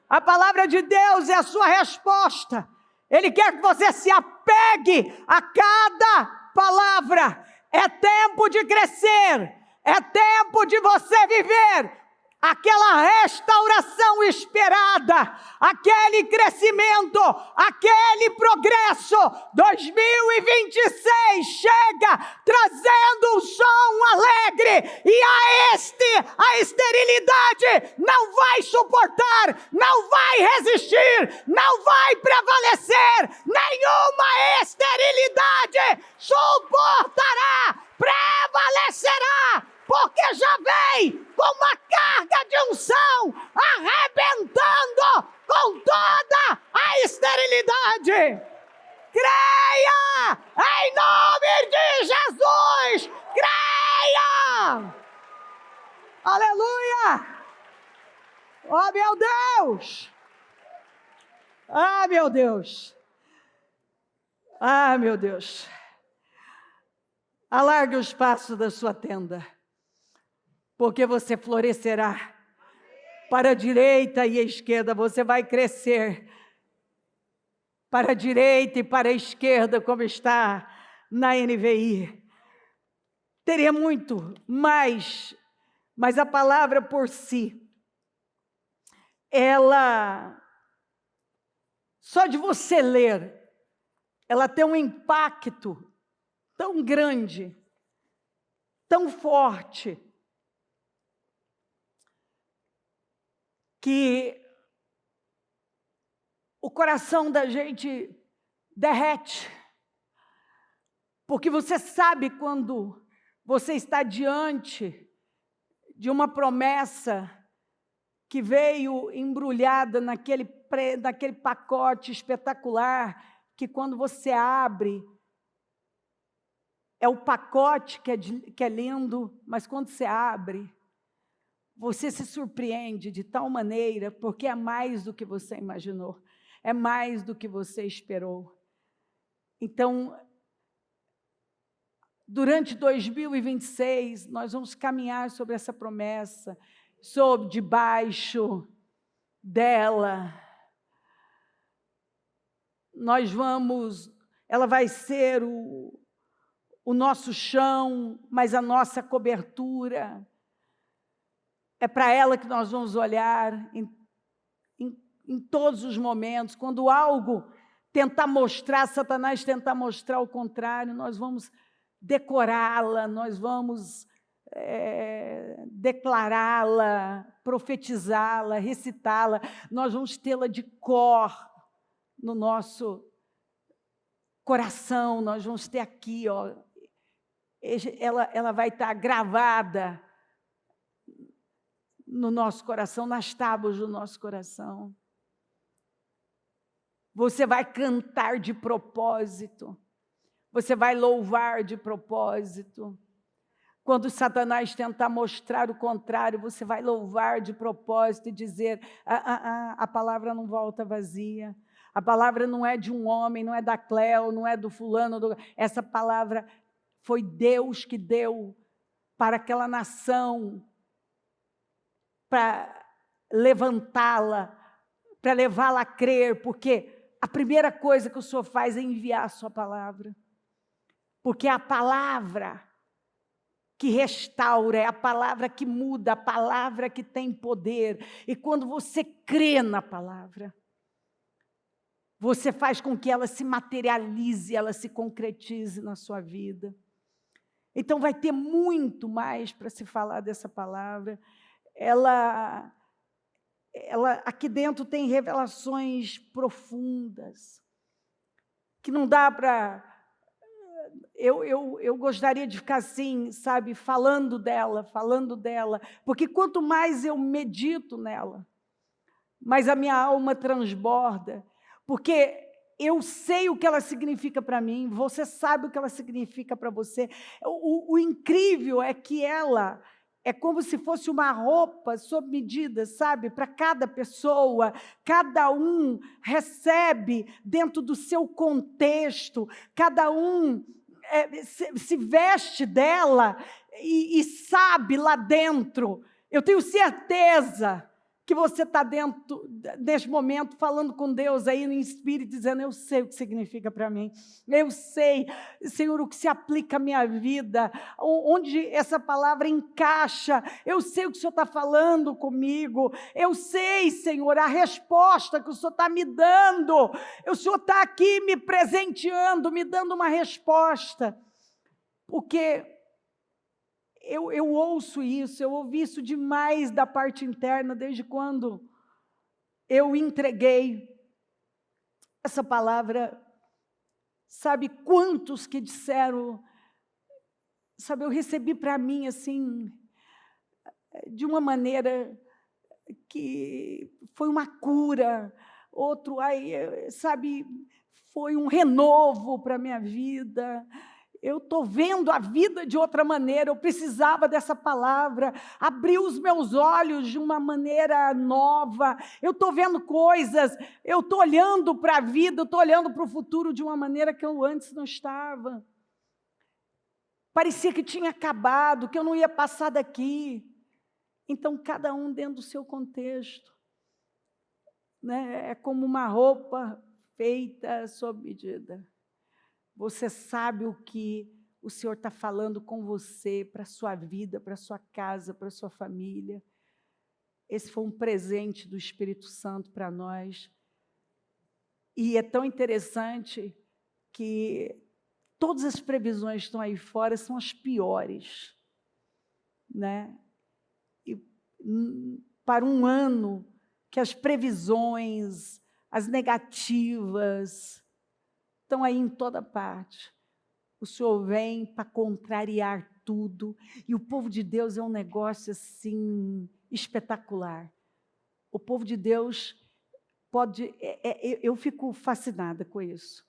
A palavra de Deus é a sua resposta. Ele quer que você se apegue a cada palavra. É tempo de crescer. É tempo de você viver aquela restauração esperada, aquele crescimento, aquele progresso. 2026 chega trazendo um som alegre, e a esterilidade não vai suportar, não vai resistir, não vai prevalecer. Nenhuma esterilidade suportará, prevalecerá, porque já vem com uma carga de unção, arrebentando com toda a esterilidade. Creia em nome de Jesus, creia. Aleluia. Oh, meu Deus. Ah, meu Deus. Ah, meu Deus. Alargue o espaço da sua tenda, porque você florescerá para a direita e a esquerda, você vai crescer para a direita e para a esquerda, como está na NVI. Teria muito mais, mas a palavra por si, ela, só de você ler, ela tem um impacto tão grande, tão forte, que o coração da gente derrete, porque você sabe quando você está diante de uma promessa que veio embrulhada naquele pacote espetacular, que quando você abre, é o pacote que é lindo, mas quando você abre, você se surpreende de tal maneira, porque é mais do que você imaginou, é mais do que você esperou. Então, durante 2026, nós vamos caminhar sobre essa promessa, sobre debaixo dela. Ela vai ser o nosso chão, mas a nossa cobertura. É para ela que nós vamos olhar em todos os momentos. Quando algo tentar mostrar, Satanás tentar mostrar o contrário, nós vamos decorá-la, nós vamos declará-la, profetizá-la, recitá-la, nós vamos tê-la de cor no nosso coração, nós vamos ter aqui, ó, ela vai estar gravada no nosso coração, nas tábuas do nosso coração. Você vai cantar de propósito, você vai louvar de propósito. Quando Satanás tentar mostrar o contrário, você vai louvar de propósito e dizer, a palavra não volta vazia, a palavra não é de um homem, não é da Cleo, não é do fulano, essa palavra foi Deus que deu para aquela nação, para levantá-la, para levá-la a crer, porque a primeira coisa que o Senhor faz é enviar a sua palavra, porque é a palavra que restaura, é a palavra que muda, a palavra que tem poder, e quando você crê na palavra, você faz com que ela se materialize, ela se concretize na sua vida. Então vai ter muito mais para se falar dessa palavra. Ela aqui dentro tem revelações profundas, que não dá para... Eu gostaria de ficar assim, sabe, falando dela, porque quanto mais eu medito nela, mais a minha alma transborda, porque eu sei o que ela significa para mim, você sabe o que ela significa para você. O incrível é que ela é como se fosse uma roupa sob medida, sabe? Para cada pessoa, cada um recebe dentro do seu contexto, cada um se veste dela e sabe lá dentro. Eu tenho certeza que você está dentro, neste momento, falando com Deus aí no espírito, dizendo, eu sei o que significa para mim, eu sei, Senhor, o que se aplica à minha vida, onde essa palavra encaixa, eu sei o que o Senhor está falando comigo, eu sei, Senhor, a resposta que o Senhor está me dando, o Senhor está aqui me presenteando, me dando uma resposta, porque... Eu ouço isso, eu ouvi isso demais da parte interna, desde quando eu entreguei essa palavra. Sabe quantos que disseram, sabe, eu recebi para mim assim, de uma maneira que foi uma cura, outro, sabe, foi um renovo para a minha vida. Eu estou vendo a vida de outra maneira, eu precisava dessa palavra, abriu os meus olhos de uma maneira nova, eu estou vendo coisas, eu estou olhando para a vida, eu estou olhando para o futuro de uma maneira que eu antes não estava. Parecia que tinha acabado, que eu não ia passar daqui. Então, cada um dentro do seu contexto, né? É como uma roupa feita sob medida. Você sabe o que o Senhor está falando com você, para a sua vida, para a sua casa, para a sua família. Esse foi um presente do Espírito Santo para nós. E é tão interessante que todas as previsões que estão aí fora são as piores, né? E para um ano que as previsões, as negativas, estão aí em toda parte. O Senhor vem para contrariar tudo, e o povo de Deus é um negócio assim espetacular. O povo de Deus pode... eu fico fascinada com isso.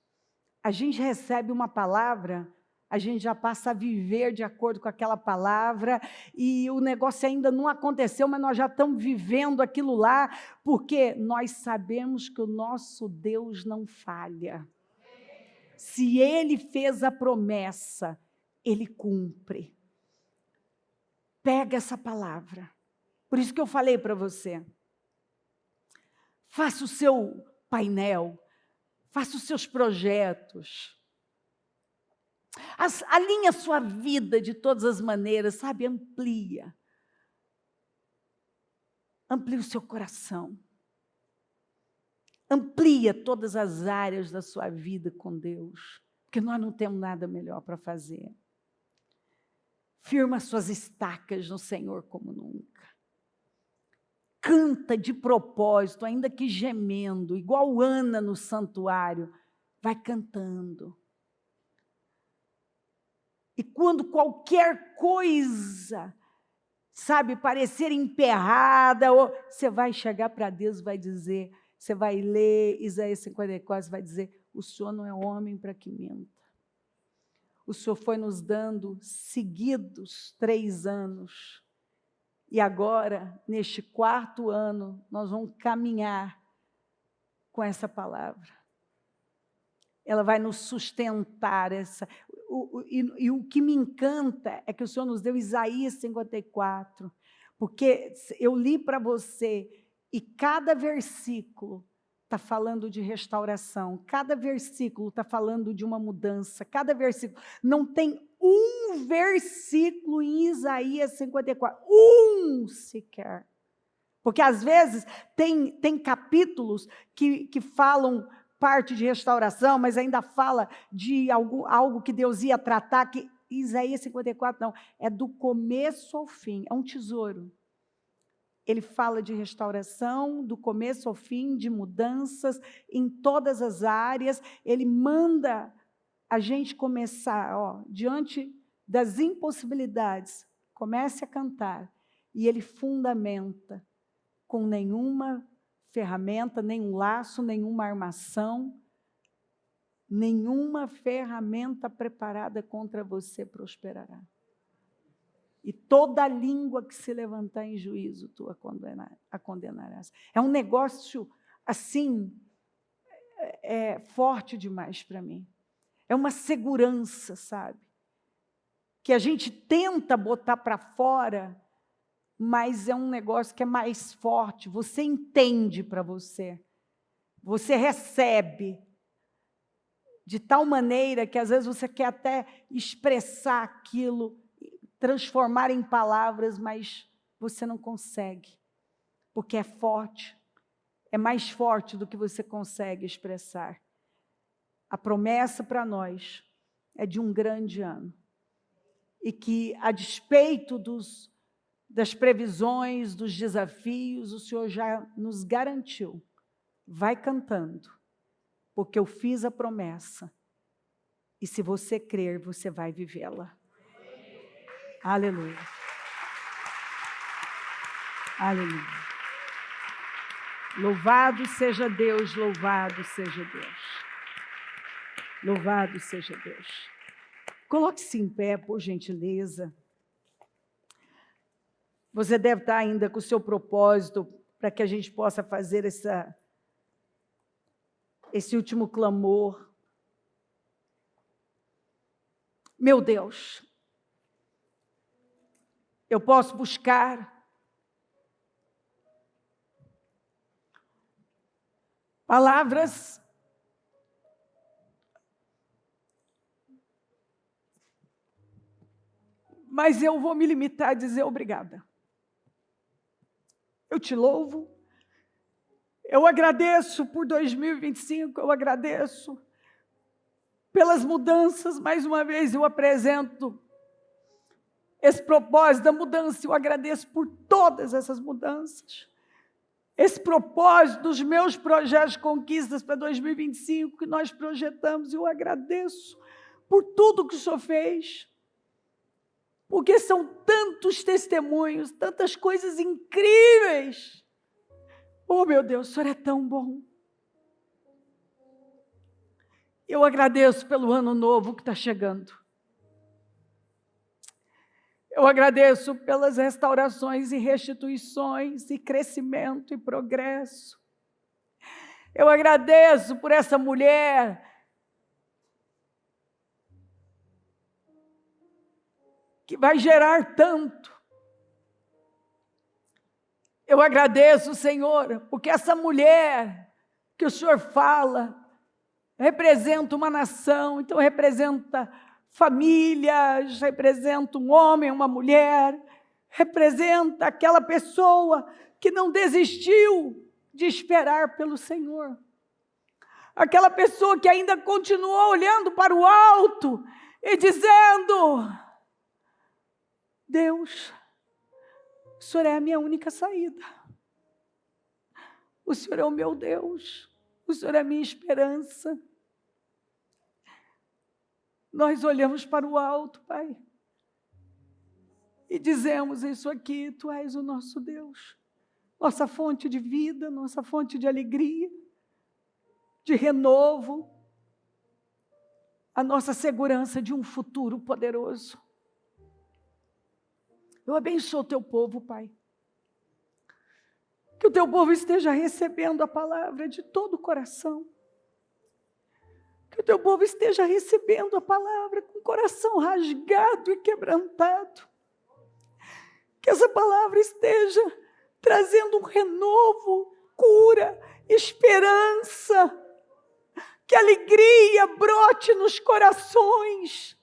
A gente recebe uma palavra, a gente já passa a viver de acordo com aquela palavra, e o negócio ainda não aconteceu, mas nós já estamos vivendo aquilo lá, porque nós sabemos que o nosso Deus não falha. Se Ele fez a promessa, Ele cumpre. Pega essa palavra. Por isso que eu falei para você. Faça o seu painel, faça os seus projetos. Alinhe a sua vida de todas as maneiras, sabe? Amplia. Amplie o seu coração. Amplia todas as áreas da sua vida com Deus, porque nós não temos nada melhor para fazer. Firma suas estacas no Senhor como nunca. Canta de propósito, ainda que gemendo, igual Ana no santuário, vai cantando. E quando qualquer coisa, sabe, parecer emperrada, você vai chegar para Deus e vai dizer, você vai ler Isaías 54, vai dizer, o Senhor não é homem para que minta. O Senhor foi nos dando seguidos 3 anos. E agora, neste 4º ano, nós vamos caminhar com essa palavra. Ela vai nos sustentar. E o que me encanta é que o Senhor nos deu Isaías 54, porque eu li para você, e cada versículo está falando de restauração, cada versículo está falando de uma mudança, cada versículo. Não tem um versículo em Isaías 54, sequer. Porque às vezes tem capítulos que falam parte de restauração, mas ainda fala de algo que Deus ia tratar, que Isaías 54 não, é do começo ao fim, é um tesouro. Ele fala de restauração, do começo ao fim, de mudanças em todas as áreas. Ele manda a gente começar, diante das impossibilidades, comece a cantar. E ele fundamenta com nenhuma ferramenta, nenhum laço, nenhuma armação, nenhuma ferramenta preparada contra você prosperará. E toda língua que se levantar em juízo, tu a condenarás. É um negócio, assim, forte demais para mim. É uma segurança, sabe? Que a gente tenta botar para fora, mas é um negócio que é mais forte. Você entende para você. Você recebe de tal maneira que às vezes você quer até expressar aquilo, transformar em palavras, mas você não consegue, porque é forte, é mais forte do que você consegue expressar. A promessa para nós é de um grande ano, e que, a despeito das previsões, dos desafios, o Senhor já nos garantiu, vai cantando, porque eu fiz a promessa, e se você crer, você vai vivê-la. Aleluia. Aleluia. Louvado seja Deus, louvado seja Deus. Louvado seja Deus. Coloque-se em pé, por gentileza. Você deve estar ainda com o seu propósito para que a gente possa fazer esse último clamor. Meu Deus, eu posso buscar palavras mas eu vou me limitar a dizer obrigada. Eu te louvo, eu agradeço por 2025, eu agradeço pelas mudanças, mais uma vez eu apresento esse propósito da mudança, eu agradeço por todas essas mudanças, esse propósito dos meus projetos de conquistas para 2025, que nós projetamos, eu agradeço por tudo que o Senhor fez, porque são tantos testemunhos, tantas coisas incríveis. Oh, meu Deus, o Senhor é tão bom. Eu agradeço pelo ano novo que está chegando. Eu agradeço pelas restaurações e restituições e crescimento e progresso. Eu agradeço por essa mulher que vai gerar tanto. Eu agradeço, Senhor, porque essa mulher que o Senhor fala representa uma nação, então representa famílias, representa um homem, uma mulher, representa aquela pessoa que não desistiu de esperar pelo Senhor. Aquela pessoa que ainda continuou olhando para o alto e dizendo: Deus, o Senhor é a minha única saída. O Senhor é o meu Deus. O Senhor é a minha esperança. Nós olhamos para o alto, Pai, e dizemos isso aqui: Tu és o nosso Deus, nossa fonte de vida, nossa fonte de alegria, de renovo, a nossa segurança de um futuro poderoso. Eu abençoo o Teu povo, Pai. Que o Teu povo esteja recebendo a palavra de todo o coração. Que o Teu povo esteja recebendo a palavra com o coração rasgado e quebrantado. Que essa palavra esteja trazendo um renovo, cura, esperança. Que alegria brote nos corações.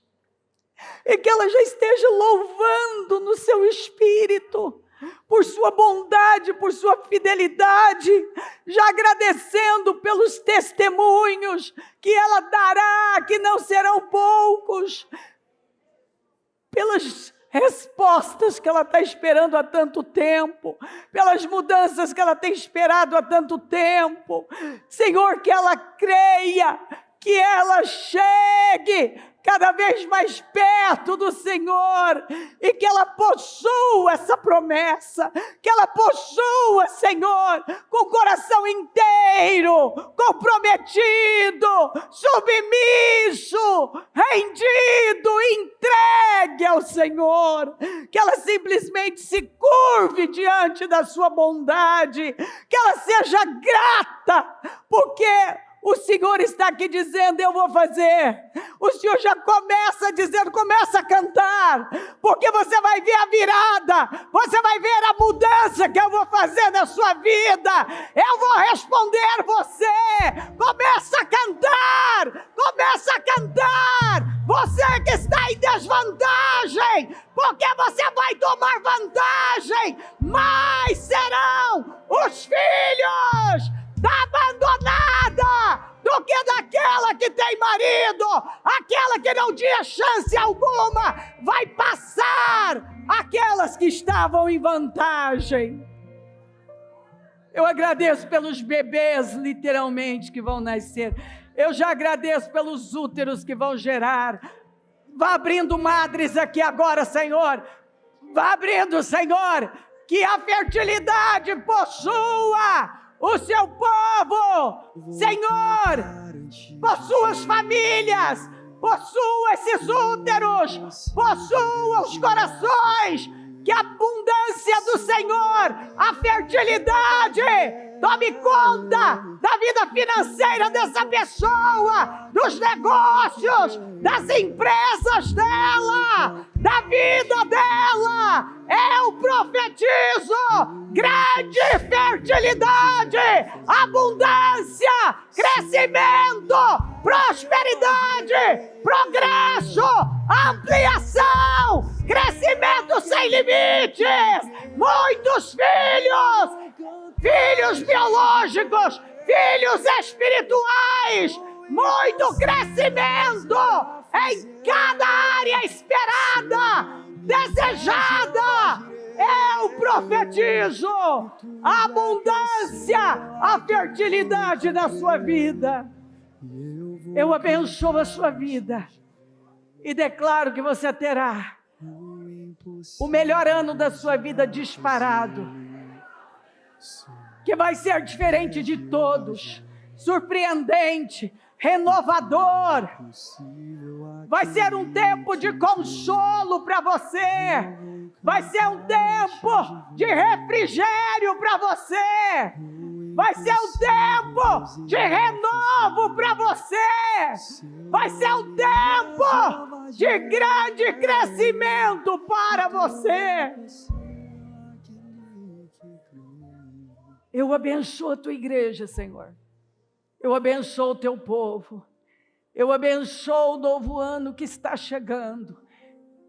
E que ela já esteja louvando no seu espírito, por sua bondade, por sua fidelidade, já agradecendo pelos testemunhos que ela dará, que não serão poucos, pelas respostas que ela está esperando há tanto tempo, pelas mudanças que ela tem esperado há tanto tempo. Senhor, que ela creia, que ela chegue cada vez mais perto do Senhor, e que ela possua essa promessa, que ela possua, Senhor, com o coração inteiro, comprometido, submisso, rendido, entregue ao Senhor, que ela simplesmente se curve diante da sua bondade, que ela seja grata, porque o Senhor está aqui dizendo: eu vou fazer. O Senhor já começa dizendo: começa a cantar, porque você vai ver a virada, você vai ver a mudança que eu vou fazer na sua vida. Eu vou responder você. Começa a cantar, começa a cantar. Você que está em desvantagem, porque você vai tomar vantagem, mais serão os filhos da abandonada do que daquela que tem marido. Aquela que não tinha chance alguma vai passar aquelas que estavam em vantagem. Eu agradeço pelos bebês, literalmente, que vão nascer. Eu já agradeço pelos úteros que vão gerar. Vá abrindo madres aqui agora, Senhor. Vá abrindo, Senhor, que a fertilidade possua o seu povo, Senhor, possua as famílias, possua esses úteros, possua os corações, que a abundância do Senhor, a fertilidade, tome conta da vida financeira dessa pessoa, dos negócios, das empresas dela, da vida cima dela. Eu profetizo grande fertilidade, abundância, crescimento, prosperidade, progresso, ampliação, crescimento sem limites, muitos filhos biológicos, filhos espirituais, muito crescimento em cada área esperada, desejada. Eu profetizo a abundância, a fertilidade da sua vida. Eu abençoo a sua vida e declaro que você terá o melhor ano da sua vida disparado, que vai ser diferente de todos, surpreendente, renovador. Vai ser um tempo de consolo para você. Vai ser um tempo de refrigério para você. Vai ser um tempo de renovo para você. Vai ser um tempo de grande crescimento para você. Eu abençoo a tua igreja, Senhor. Eu abençoo o teu povo. Eu abençoo o novo ano que está chegando.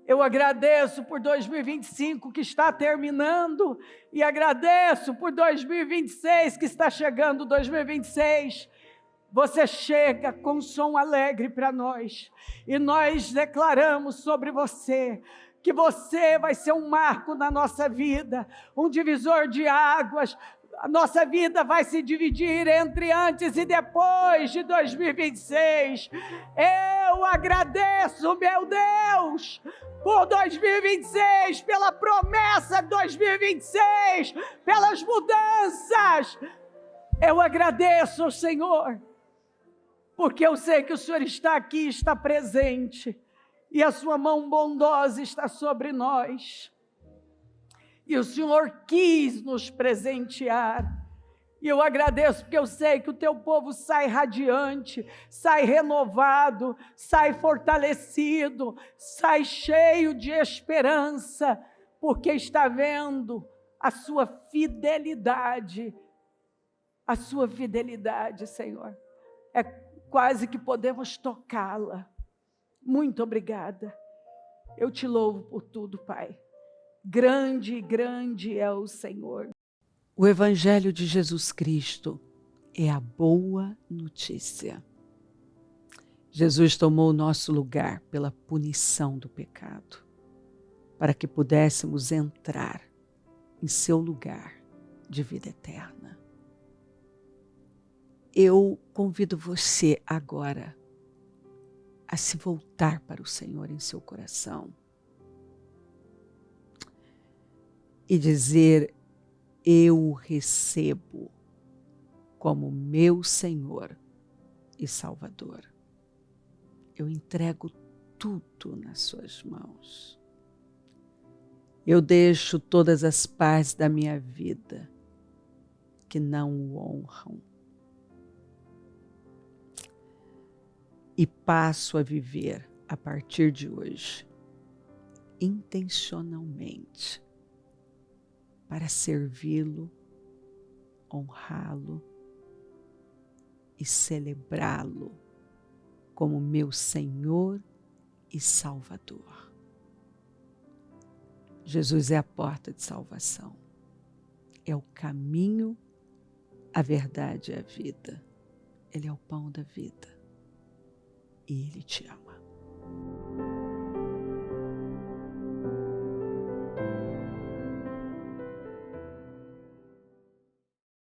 Eu agradeço por 2025 que está terminando e agradeço por 2026 que está chegando, 2026. Você chega com som alegre para nós e nós declaramos sobre você que você vai ser um marco na nossa vida, um divisor de águas. A nossa vida vai se dividir entre antes e depois de 2026. Eu agradeço, meu Deus, por 2026, pela promessa de 2026, pelas mudanças. Eu agradeço, Senhor, porque eu sei que o Senhor está aqui, está presente, e a sua mão bondosa está sobre nós. E o Senhor quis nos presentear. E eu agradeço porque eu sei que o teu povo sai radiante, sai renovado, sai fortalecido, sai cheio de esperança, porque está vendo a sua fidelidade. A sua fidelidade, Senhor. É quase que podemos tocá-la. Muito obrigada. Eu te louvo por tudo, Pai. Grande, grande é o Senhor. O Evangelho de Jesus Cristo é a boa notícia. Jesus tomou o nosso lugar pela punição do pecado, para que pudéssemos entrar em seu lugar de vida eterna. Eu convido você agora a se voltar para o Senhor em seu coração e dizer: eu o recebo como meu Senhor e Salvador. Eu entrego tudo nas suas mãos. Eu deixo todas as partes da minha vida que não o honram e passo a viver a partir de hoje intencionalmente para servi-lo, honrá-lo e celebrá-lo como meu Senhor e Salvador. Jesus é a porta de salvação, é o caminho, a verdade e a vida. Ele é o pão da vida e Ele te ama.